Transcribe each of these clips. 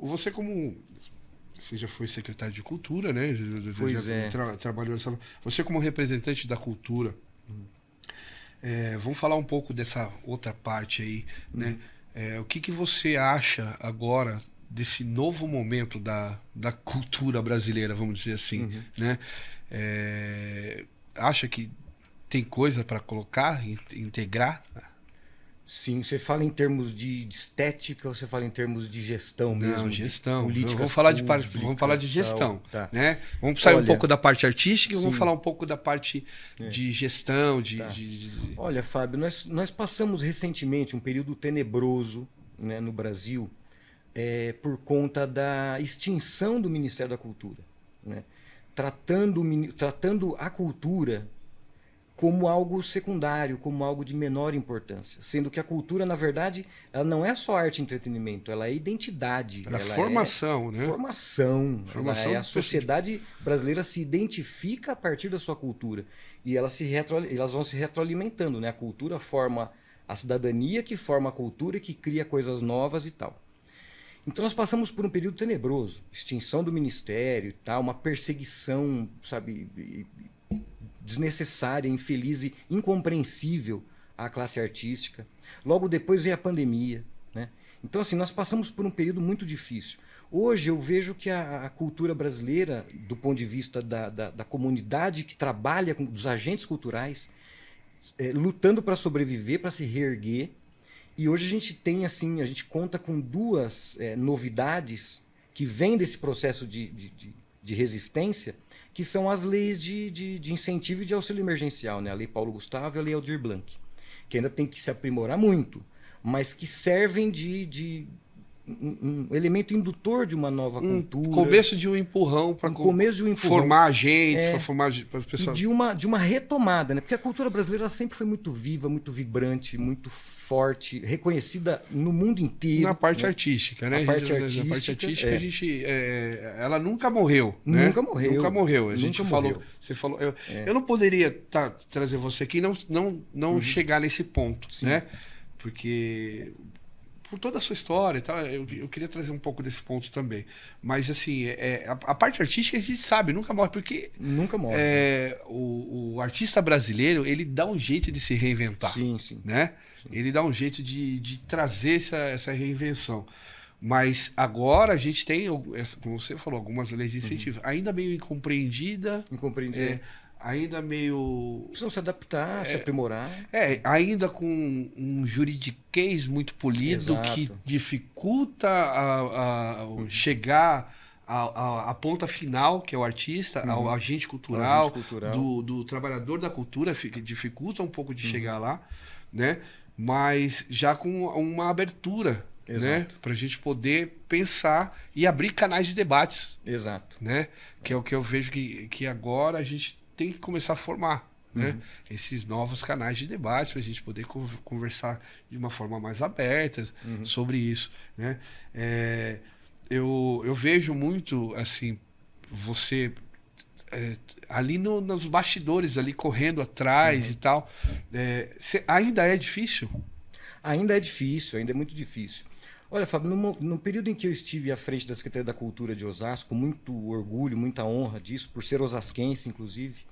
você como... Você já foi secretário de Cultura, né? Pois já é. Trabalhou nessa... Você como representante da cultura, vamos falar um pouco dessa outra parte aí, né? O que você acha agora desse novo momento da cultura brasileira, vamos dizer assim, né? Acha que tem coisa para colocar, integrar? Sim, você fala em termos de estética ou você fala em termos de gestão mesmo? Não, De gestão. políticas Vamos falar de gestão, públicas, tal. Tá. né? Vamos sair um Olha, pouco da parte artística e vamos sim. falar um pouco da parte de gestão, Tá. Olha, Fábio, nós passamos recentemente um período tenebroso, né, no Brasil, por conta da extinção do Ministério da Cultura, né? Tratando a cultura como algo secundário, como algo de menor importância. Sendo que a cultura, na verdade, ela não é só arte e entretenimento, ela é identidade. Ela é formação, né? Formação. Formação A sociedade brasileira se identifica a partir da sua cultura. E elas vão se retroalimentando, né? A cultura forma a cidadania, que forma a cultura, que cria coisas novas e tal. Então nós passamos por um período tenebroso. Extinção do ministério e tal, uma perseguição, sabe, desnecessária, infeliz e incompreensível à classe artística. Logo depois veio a pandemia, né? Então, assim, nós passamos por um período muito difícil. Hoje eu vejo que a cultura brasileira, do ponto de vista da comunidade que trabalha, dos agentes culturais, lutando para sobreviver, para se reerguer. E hoje a gente tem, assim, a gente conta com duas novidades que vêm desse processo de resistência, que são as leis de incentivo e de auxílio emergencial, né? A Lei Paulo Gustavo e a Lei Aldir Blanc, que ainda tem que se aprimorar muito, mas que servem de um elemento indutor de uma nova cultura. Começo de um empurrão para formar agentes, para formar as pessoas. E de uma retomada, né? Porque a cultura brasileira sempre foi muito viva, muito vibrante, muito forte, reconhecida no mundo inteiro. Na parte artística, né? Na parte artística, a gente, ela nunca morreu. Nunca né? morreu. Nunca morreu. A gente morreu. Você falou. Eu não poderia trazer você aqui e não chegar nesse ponto, Sim. né? Porque por toda a sua história e tal, eu queria trazer um pouco desse ponto também. Mas, assim, a parte artística a gente sabe, nunca morre, porque... Nunca morre. O artista brasileiro, ele dá um jeito de se reinventar. Sim, sim. Né? Sim. Ele dá um jeito de trazer essa reinvenção. Mas agora a gente tem, como você falou, algumas leis de incentivo, ainda meio incompreendida. Ainda meio... Precisam se adaptar, se aprimorar. Ainda com um juridiquês muito polido. Exato. Que dificulta chegar à ponta final, que é o artista, ao agente cultural, do trabalhador da cultura, dificulta um pouco de chegar lá, né? Mas já com uma abertura, né? Para a gente poder pensar e abrir canais de debates. Exato. Né? Que é o que eu vejo que agora a gente tem que começar a formar, né? Esses novos canais de debate para a gente poder conversar de uma forma mais aberta sobre isso, né? Eu vejo muito, assim, você ali nos bastidores, ali correndo atrás e tal. Ainda é difícil? Ainda é difícil, ainda é muito difícil. Olha, Fábio, no período em que eu estive à frente da Secretaria da Cultura de Osasco, com muito orgulho, muita honra disso, por ser osasquense, inclusive,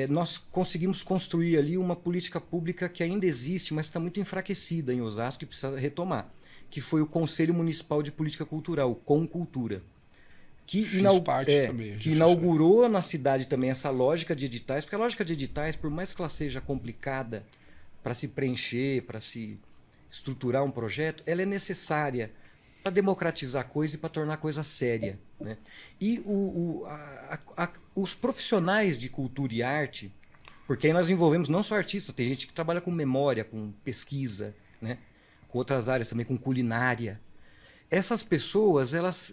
nós conseguimos construir ali uma política pública que ainda existe, mas está muito enfraquecida em Osasco e precisa retomar, que foi o Conselho Municipal de Política Cultural, o ComCultura, que inaugurou na cidade também essa lógica de editais, porque a lógica de editais, por mais que ela seja complicada para se preencher, para se estruturar um projeto, ela é necessária para democratizar a coisa e para tornar a coisa séria, né? E os profissionais de cultura e arte, porque aí nós envolvemos não só artistas, tem gente que trabalha com memória, com pesquisa, né? Com outras áreas também, com culinária. Essas pessoas, elas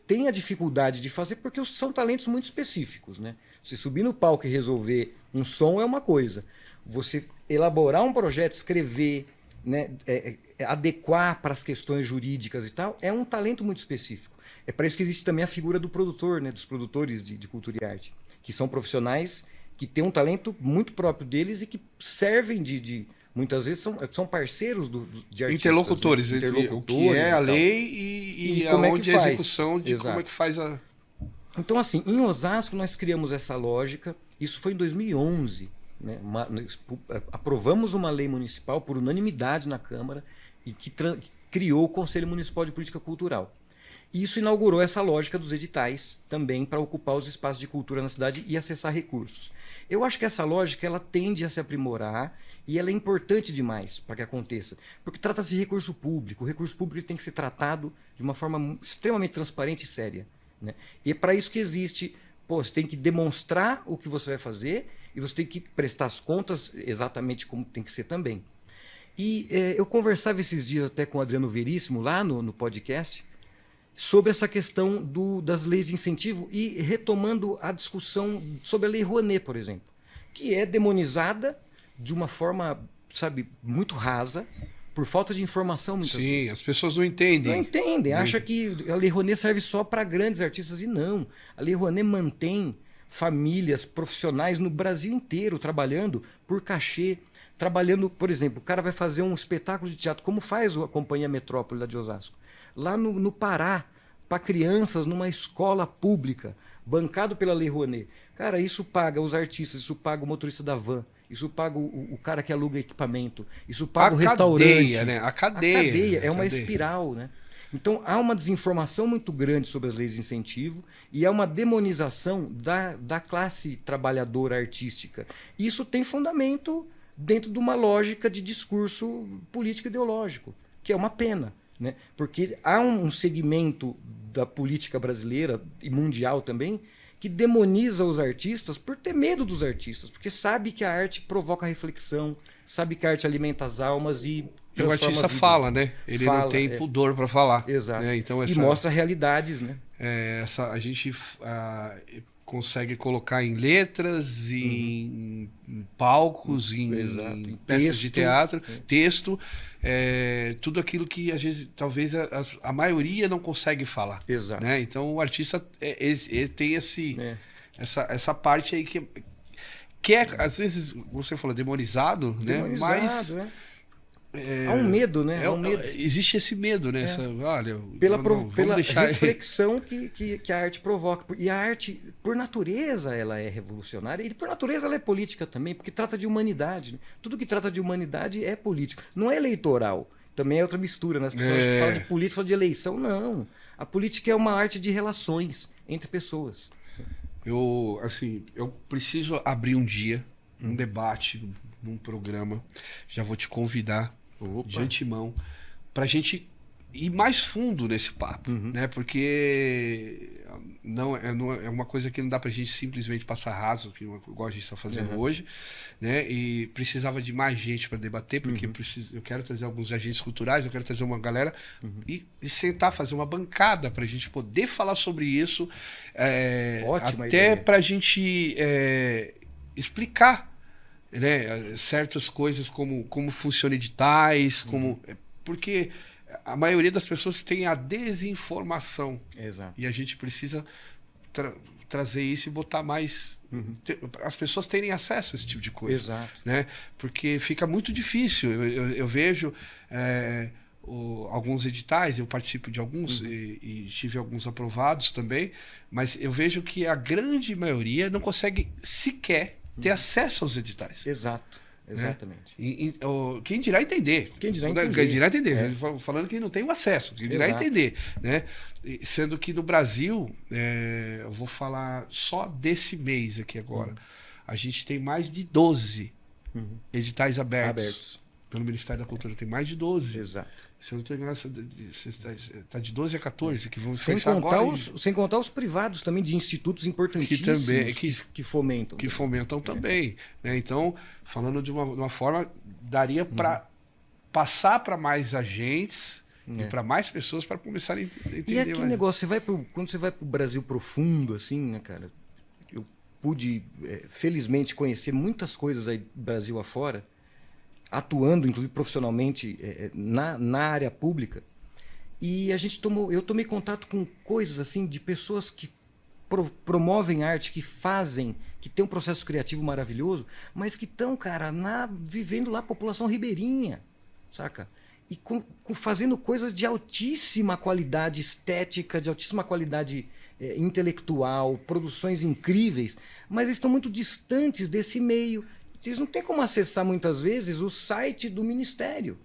têm a dificuldade de fazer porque são talentos muito específicos, né? Você subir no palco e resolver um som é uma coisa. Você elaborar um projeto, escrever, né, adequar para as questões jurídicas e tal, é um talento muito específico. É para isso que existe também a figura do produtor, né, dos produtores de cultura e arte, que são profissionais que têm um talento muito próprio deles e que servem muitas vezes são parceiros de artistas. Interlocutores, né? o que é a lei e aonde a execução de como é que faz a... Então, assim, em Osasco nós criamos essa lógica, isso foi em 2011, né? Aprovamos uma lei municipal por unanimidade na Câmara e que criou o Conselho Municipal de Política Cultural. E isso inaugurou essa lógica dos editais também para ocupar os espaços de cultura na cidade e acessar recursos. Eu acho que essa lógica ela tende a se aprimorar e ela é importante demais para que aconteça, porque trata-se de recurso público. O recurso público tem que ser tratado de uma forma extremamente transparente e séria, né? E é para isso que existe, você tem que demonstrar o que você vai fazer e você tem que prestar as contas exatamente como tem que ser também. E eu conversava esses dias até com o Adriano Veríssimo lá no podcast sobre essa questão das leis de incentivo e retomando a discussão sobre a Lei Rouanet, por exemplo, que é demonizada de uma forma, sabe, muito rasa, por falta de informação muitas vezes. Sim, as pessoas não entendem. Não entendem, acham que a Lei Rouanet serve só para grandes artistas e não. A Lei Rouanet mantém famílias profissionais no Brasil inteiro trabalhando por cachê, trabalhando, por exemplo, o cara vai fazer um espetáculo de teatro, como faz a Companhia Metrópole lá de Osasco, lá no Pará, para crianças numa escola pública, bancado pela Lei Rouanet. Cara, isso paga os artistas, isso paga o motorista da van, isso paga o cara que aluga equipamento, isso paga o restaurante. Cadeia, né? A cadeia é uma espiral, né? Então há uma desinformação muito grande sobre as leis de incentivo e há uma demonização da classe trabalhadora artística. Isso tem fundamento dentro de uma lógica de discurso político ideológico, que é uma pena, né? Porque há um segmento da política brasileira e mundial também que demoniza os artistas por ter medo dos artistas, porque sabe que a arte provoca reflexão, sabe que a arte alimenta as almas e o artista fala, né? Ele não tem pudor para falar. Exato. Né? Então, e mostra realidades, né? A gente consegue colocar em letras, em palcos, em peças de teatro, texto, tudo aquilo que às vezes talvez a maioria não consegue falar. Exato. Né? Então o artista ele tem essa parte aí que é, às vezes, você falou demonizado, né? Mas há um medo, né? Existe esse medo, né? Olha, pela reflexão que a arte provoca. E a arte, por natureza, ela é revolucionária. E por natureza ela é política também, porque trata de humanidade. Né? Tudo que trata de humanidade é político. Não é eleitoral. Também é outra mistura, né? As pessoas que falam de política, falam de eleição. Não. A política é uma arte de relações entre pessoas. Eu preciso abrir um dia, um debate, num programa. Já vou te convidar de antemão para a gente ir mais fundo nesse papo, né? Porque não é uma coisa que não dá para a gente simplesmente passar raso, que igual a gente está fazendo hoje, né? E precisava de mais gente para debater, porque eu quero trazer alguns agentes culturais, eu quero trazer uma galera e sentar, fazer uma bancada para a gente poder falar sobre isso, Ótima até ideia. para a gente explicar, né, certas coisas como funciona editais, porque a maioria das pessoas tem a desinformação. Exato. E a gente precisa trazer isso e botar mais as pessoas terem acesso a esse tipo de coisa. Exato. Né? Porque fica muito difícil. Eu vejo alguns editais, eu participo de alguns e tive alguns aprovados também, mas eu vejo que a grande maioria não consegue sequer ter acesso aos editais. Exato, exatamente. Né? Quem dirá entender. Quem dirá entender. Falando que não tem o acesso, quem dirá entender. Né? Sendo que no Brasil, eu vou falar só desse mês aqui agora, a gente tem mais de 12 editais abertos pelo Ministério da Cultura. Tem mais de 12. Exato. Se eu não estou enganado, está de 12 a 14, que vão sem fechar contar agora. Sem contar os privados também, de institutos importantíssimos que fomentam. Que fomentam também. Né? Então, falando de uma forma, daria para passar para mais agentes e para mais pessoas para começar a entender. E aquele negócio, quando você vai para o Brasil profundo, assim, né, cara? Eu pude, felizmente, conhecer muitas coisas aí do Brasil afora, atuando, inclusive profissionalmente, na área pública. E eu tomei contato com coisas assim de pessoas que promovem arte, que fazem, que tem um processo criativo maravilhoso, mas que estão, cara, vivendo lá a população ribeirinha, saca? e fazendo coisas de altíssima qualidade estética, de altíssima qualidade intelectual, produções incríveis, mas eles estão muito distantes desse meio. Eles não têm como acessar muitas vezes o site do ministério,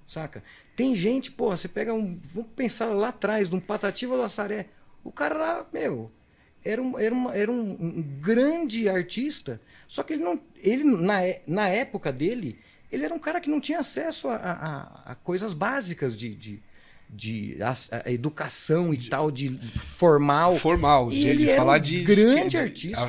saca? Tem gente, porra, você pega vamos pensar lá atrás, de um Patativa do Assaré, o cara lá, meu, era um grande artista, só que na época dele, ele era um cara que não tinha acesso a coisas básicas de a educação e tal, de formal. E ele era um grande artista,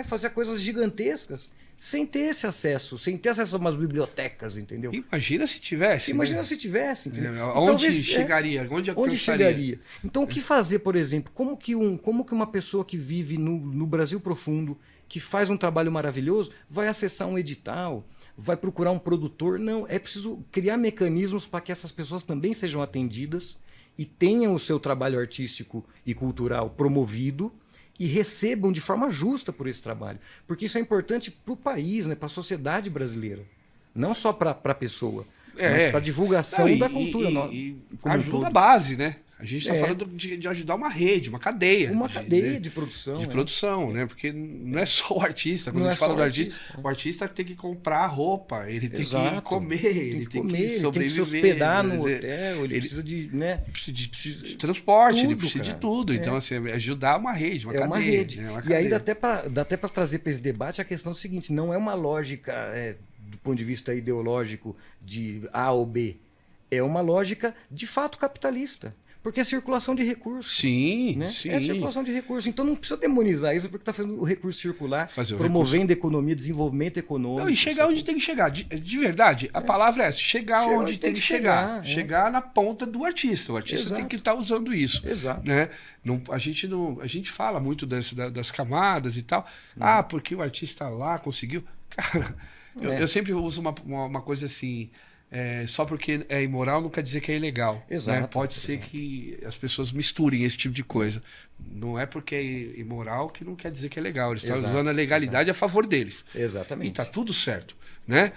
fazia coisas gigantescas, sem ter esse acesso, sem ter acesso a umas bibliotecas, entendeu? Imagina se tivesse. Imagina se tivesse, entendeu? Onde talvez, chegaria? Onde chegaria? Então, o que fazer, por exemplo? Como que uma pessoa que vive no Brasil profundo, que faz um trabalho maravilhoso, vai acessar um edital, vai procurar um produtor? Não, é preciso criar mecanismos para que essas pessoas também sejam atendidas e tenham o seu trabalho artístico e cultural promovido e recebam de forma justa por esse trabalho. Porque isso é importante para o país, né, para a sociedade brasileira. Não só para a pessoa, mas para a divulgação da cultura. Ajuda a base, né? A gente está falando de ajudar uma rede, uma cadeia. Uma cadeia de produção. De produção, né? Porque não é só o artista. Quando a gente fala do artista, o artista tem que comprar roupa, ele tem que comer, ele tem que sobreviver. Ele tem que se hospedar no hotel, ele precisa de... Né? Precisa de transporte, ele precisa de tudo. Então, assim, ajudar uma rede, uma cadeia. Uma rede. Né? E aí dá até para trazer para esse debate a questão seguinte, não é uma lógica, do ponto de vista ideológico, de A ou B. É uma lógica, de fato, capitalista. Porque é circulação de recursos. Sim, né? sim. É circulação de recursos. Então não precisa demonizar isso porque está fazendo o recurso circular, promovendo economia, desenvolvimento econômico. Não, e chegar onde tem que chegar. De verdade, a palavra é essa. Chegar onde tem que chegar. Chegar na ponta do artista. O artista tem que estar usando isso. Exato. Né? A gente fala muito das camadas e tal. Porque o artista lá conseguiu. Cara, eu sempre uso uma coisa assim... só porque é imoral não quer dizer que é ilegal. Exato. Né? Pode ser que as pessoas misturem esse tipo de coisa. Não é porque é imoral que não quer dizer que é legal. Eles estão usando a legalidade a favor deles. Exatamente. E está tudo certo. Né?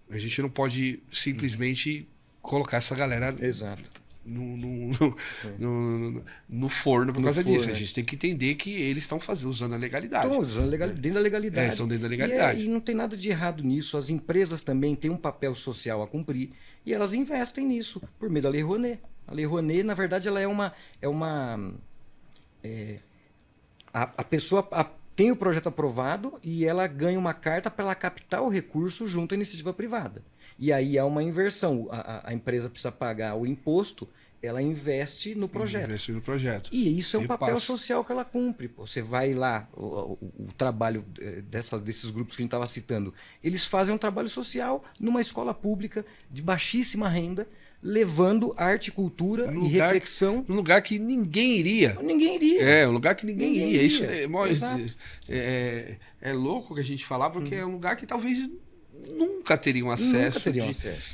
A gente não pode simplesmente colocar essa galera... Exato. No forno por causa disso. A gente tem que entender que eles estão usando a legalidade. Estão usando dentro da legalidade. Estão dentro da legalidade. E não tem nada de errado nisso. As empresas também têm um papel social a cumprir e elas investem nisso por meio da Lei Rouanet. A Lei Rouanet, na verdade, ela a pessoa tem o projeto aprovado e ela ganha uma carta para ela captar o recurso junto à iniciativa privada. E aí há uma inversão. A empresa precisa pagar o imposto, ela investe no projeto. Investe no projeto. E isso é um papel social que ela cumpre. Você vai lá, o trabalho desses grupos que a gente estava citando, eles fazem um trabalho social numa escola pública de baixíssima renda, levando arte, cultura e reflexão. Num lugar que ninguém iria. Ninguém iria. Um lugar que ninguém iria. Isso é louco que a gente falar, porque é um lugar que talvez nunca teriam acesso,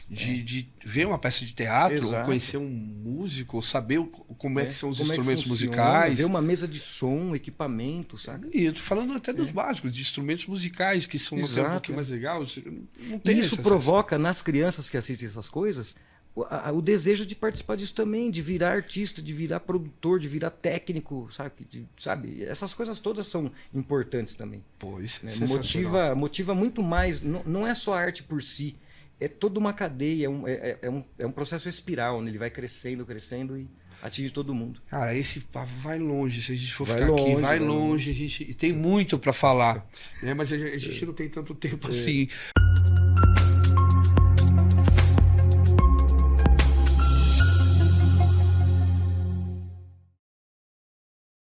de ver uma peça de teatro, ou conhecer um músico, ou saber como é que são os instrumentos musicais. Ver uma mesa de som, equipamento, sabe? E eu tô falando até dos básicos, de instrumentos musicais, que são até um pouquinho mais legais. Não tem isso provoca nas crianças que assistem essas coisas o desejo de participar disso também, de virar artista, de virar produtor, de virar técnico, sabe? Essas coisas todas são importantes também. Pois, né? Motiva muito mais, não é só a arte por si, é toda uma cadeia, é um processo espiral, né? Ele vai crescendo, crescendo e atinge todo mundo. Cara, esse papo vai longe, se a gente for ficar aqui, vai longe, a gente tem muito para falar, né? Mas a gente não tem tanto tempo assim.